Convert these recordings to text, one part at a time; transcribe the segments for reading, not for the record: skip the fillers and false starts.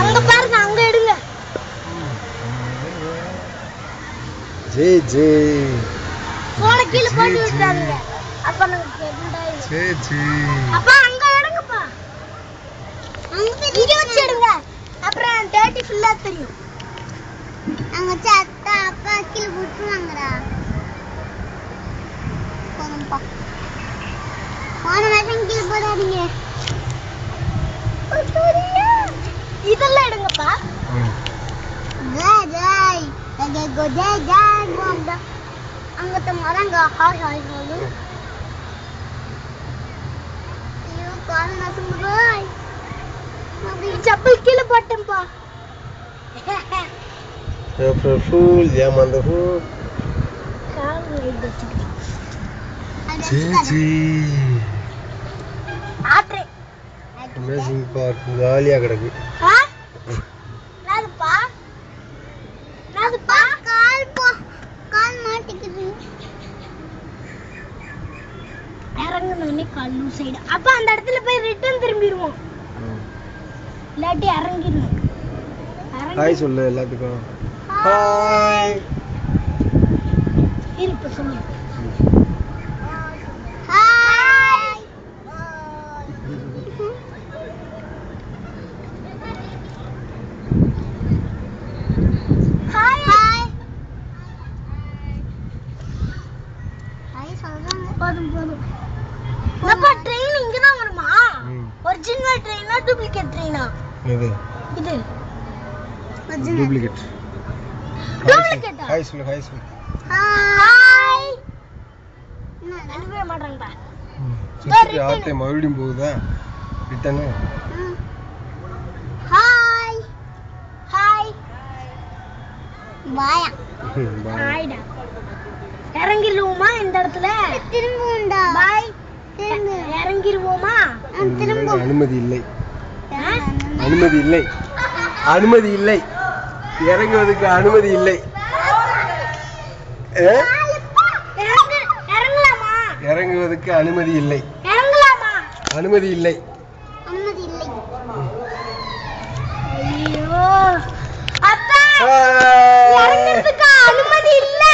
அங்க பாருங்க, அங்க எடுங்க. ஜே ஜே போன கீழ போட்டு விட்டாங்க. அப்ப நமக்கு என்னடா ஜே ஜே. அப்பா அங்க எடுங்கப்பா. இங்க வச்சு எடுங்க. அப்புறம் டேட்டி ஃபுல்லா தெரியும். அங்க வச்சு அத்தா அப்பா கீழ போட்டுவாங்கடா. போங்கப்பா. போன மேட்ச் கீழ போடாதீங்க. இதெல்லாம் எடுங்கப்பா. ஜாய் அங்க கோஜாய் ஜாய் போம்டா. அங்க தமரங்க ஹாய் ஹாய் சொல்லு. ஐயோ கால் நசுங்க பாய். மம்மி செப்பல் கீழ போட்டேன்பா. April Fool, Yamanda Fool. கால் வைடுச்சு. ஜி ஆட்ரே. அமேசிங் பார்க் காலியா கிடக்கு. ஆ? நாதுப்பா. நாதுப்பா கால் கால் மாட்டிக்குது. இறங்குனே கால் லூஸ் சைடு. அப்ப அந்த இடத்துல போய் ரிட்டர்ன் திரும்பிடுவோம். இல்லாட்டி இறங்கிடணும். ஹாய் சொல்லு எல்லாத்துக்கும். ஹாய். இப்ப சொல்லு. ஹாய். Hi hi. ஹாய் சொல்றாங்க. போதும் போதும். நம்ம ட்ரெயின் இங்க தான் வருமா? ஒரிஜினல் ட்ரெயினா டூப்ளிகேட் ட்ரெயினா? இது டூப்ளிகேட். டூப்ளிகேட்டா? ஹாய் சொல்லு, ஹாய் சொல்லு. ஹாய். அனுப்பவே மாட்டறாங்கடா. சுத்தி ஆட்டே மறுபடியும் போகுதா? ரிட்டர்ன். ஹாய். ஹாய். பாய். ஹாய்டா. இறங்கிடுவோமா இந்த இடத்துல? திரும்புவோம்டா. பாய். திரும்ப இறங்கிடுவோமா? திரும்ப அனுமதி இல்லை. அனுமதி இல்லை. அனுமதி இல்லை. இறங்குவதற்கு அனுமதி இல்லை. இறங்கலாமா? இறங்குவதற்கு அனுமதி இல்லை. இறங்கலாமா? அனுமதி இல்லை. அனுமதி இல்லை. ஐயோ அப்பா இறங்குறதுக்கு அனுமதி இல்ல.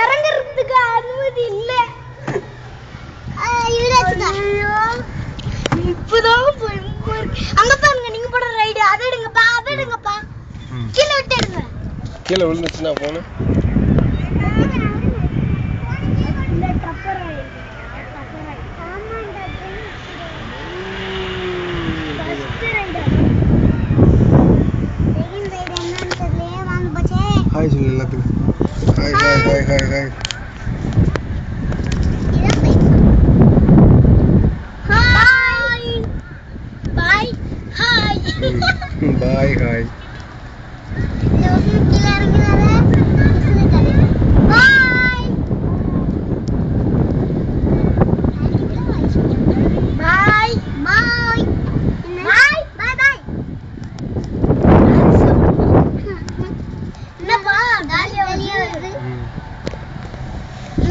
இறங்குறதுக்கு அனுமதி இல்ல. ஐயோ இப்பதான் அங்க பாருங்க, நீங்க போற ரைடு. அதை எடுங்கப்பா, அதை எடுங்கப்பா. கீழே விட்டு எடுங்க. கீழே விழுந்துச்சுன்னா போன ஹாய் சொல்லு எல்லாத்துக்கும். Hi hi hi hi hi. Bye hi. Bye hi.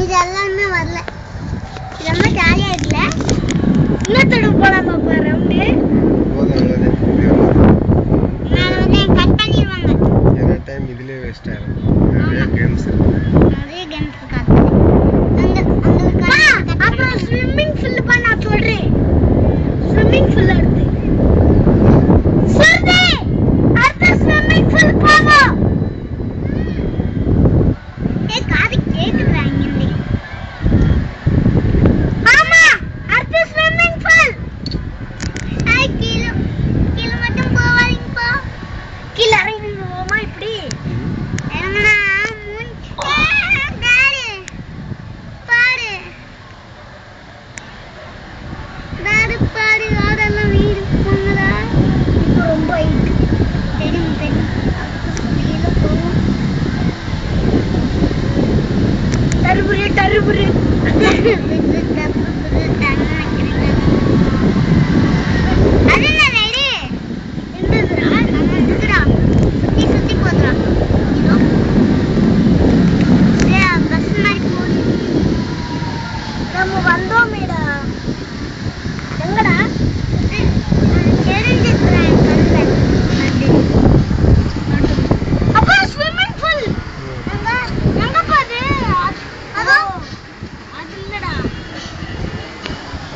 இதெல்லாமே வரல. இதெல்லாம் ஜாலியா இருக்குல்ல. இன்னொரு போலாமா ரவுண்டு? கட் பண்ணிடுவாங்க. ஏன்னா டைம் இதுலயே வேஸ்ட் ஆகும். நிறைய கேம்ஸ் இருக்கு. நிறைய கேம்ஸ் இருக்கு. அப்புறம் ஸ்விம்மிங் ஃபுல் பண்ண சொல்றேன். ஸ்விம்மிங் ஃபுல் அடுத்து சொல்றே. அடுத்து ஸ்விம்மிங் ஃபுல் போவோம். காது கேக்குறாங்க. ஆமா அடுத்து ஸ்விம்மிங் ஃபுல்.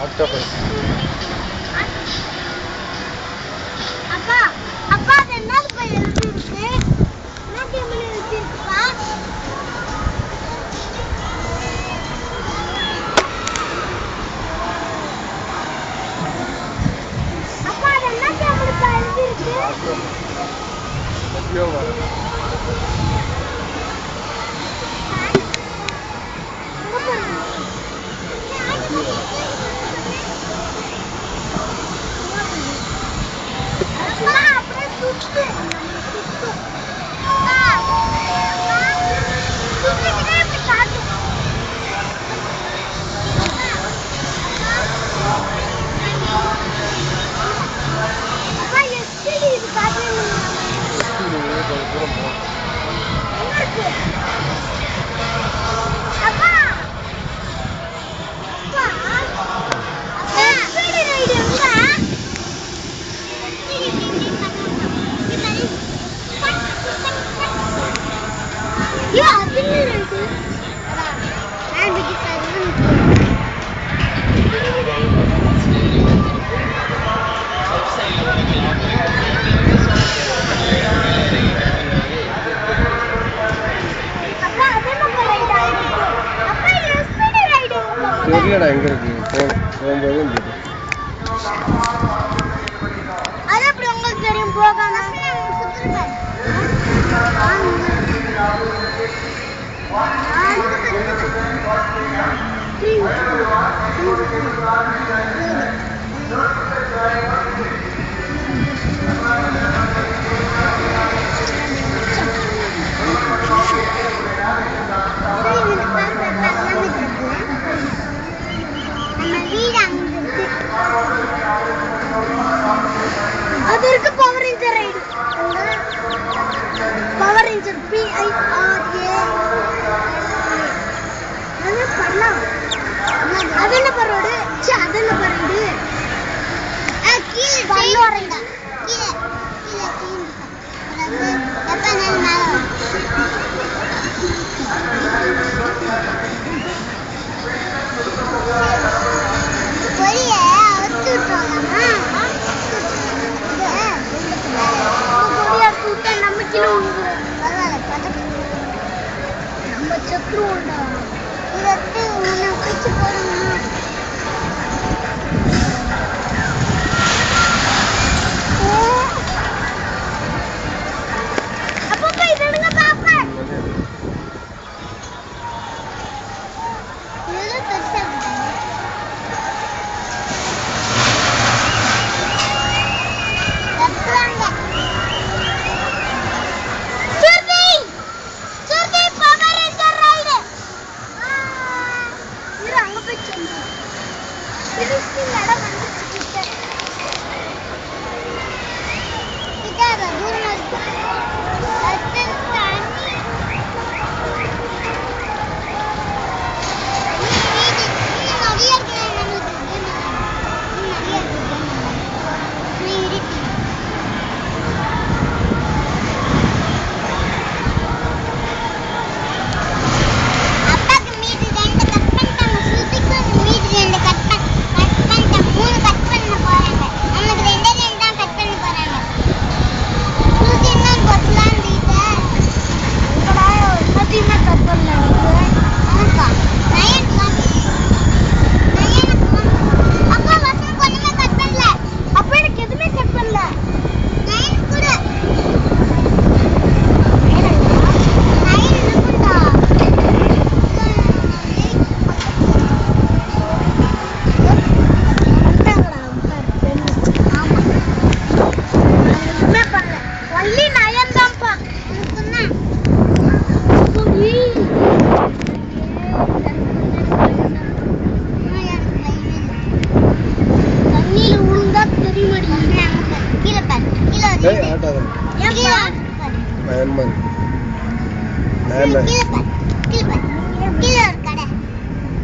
ஆக்டோபஸ். அப்பா அப்பா அது என்னது போய் எழுதி இருக்கு? என்ன கேம்ல எழுதி இருக்குப்பா? அப்பா அது என்ன கேம்ல போய் எழுதி இருக்கு? எப்பயோ வர தெரியலடா எங்க இருக்கு போகும்போது அது அப்படி உங்களுக்கு தெரியும் போகாம அது இருக்கு power ranger ride power ranger PIRA அது பண்ணலாம் அது என்ன பரோடு ச்சே அது என்ன பரோடு கீழ ட்ரெயின் வரண்டா கீழ ட்ரெயின் அதாவது எப்ப நான் கொரிய அவுத்து விட்டாங்கம்மா கொரிய கூட்ட நம்ம கிலோ பரவாயில்ல பதக்கு நம்ம சத்ருவோண்டா இதற்கு முன்ன குச்சி போடணும் அப்பா போய் எடுங்க பாப்பா இது பெருசா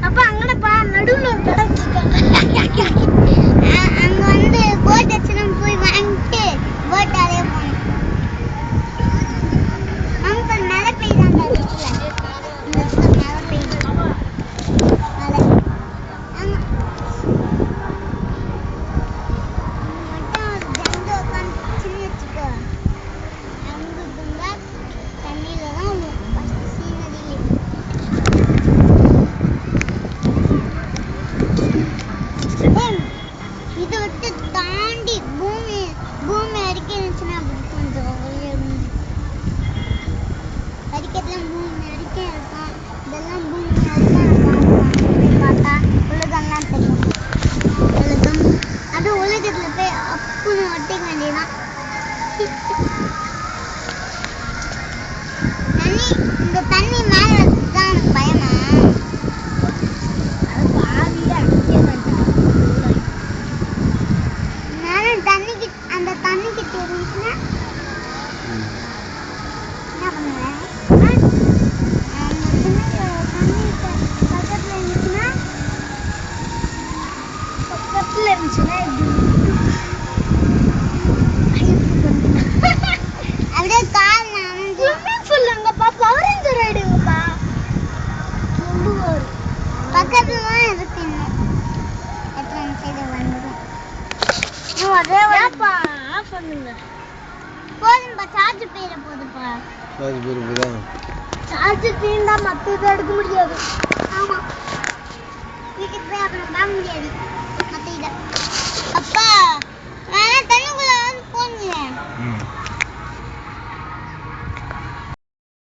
அப்ப அங்க பா நடுவுல ஒரு கடை வச்சிருக்காங்க அங்க வந்து போட் வச்சு நம்ம போய் வாங்கிட்டு போட்டாலே போகணும் நம்ம மழை பெய்யுதாங்க மழை பெய்யுது மழை ஆமா இந்த தண்ணி மேல வச்சுதான் எனக்கு பயமா. அந்த தண்ணி கிட்ட இருந்துச்சுன்னா என்ன பண்ணுவேன்? பக்கத்துல இருந்துச்சுன்னா அப்படியே கால் ஸ்விம்மிங் பூல் எங்கப்பா? பவர் ரேஞ்சர் ரைடுங்கப்பா. பக்கத்துல தான் இருக்கு. எத்தனை சைடு வந்துடும். அதேப்பா ஆஃப் பண்ணுங்க. போதும்பா, சார்ஜ் போயிட போகுதுப்பா. சார்ஜ் போயிடுதா? சார்ஜ் தீர்ந்தா மற்றது எடுக்க முடியாது. ஆமா, வீட்டுக்கு போய் அப்புறம் வாங்க முடியாது மற்ற இதை. அப்பா நான் தண்ணிக்குள்ள வந்து போங்க.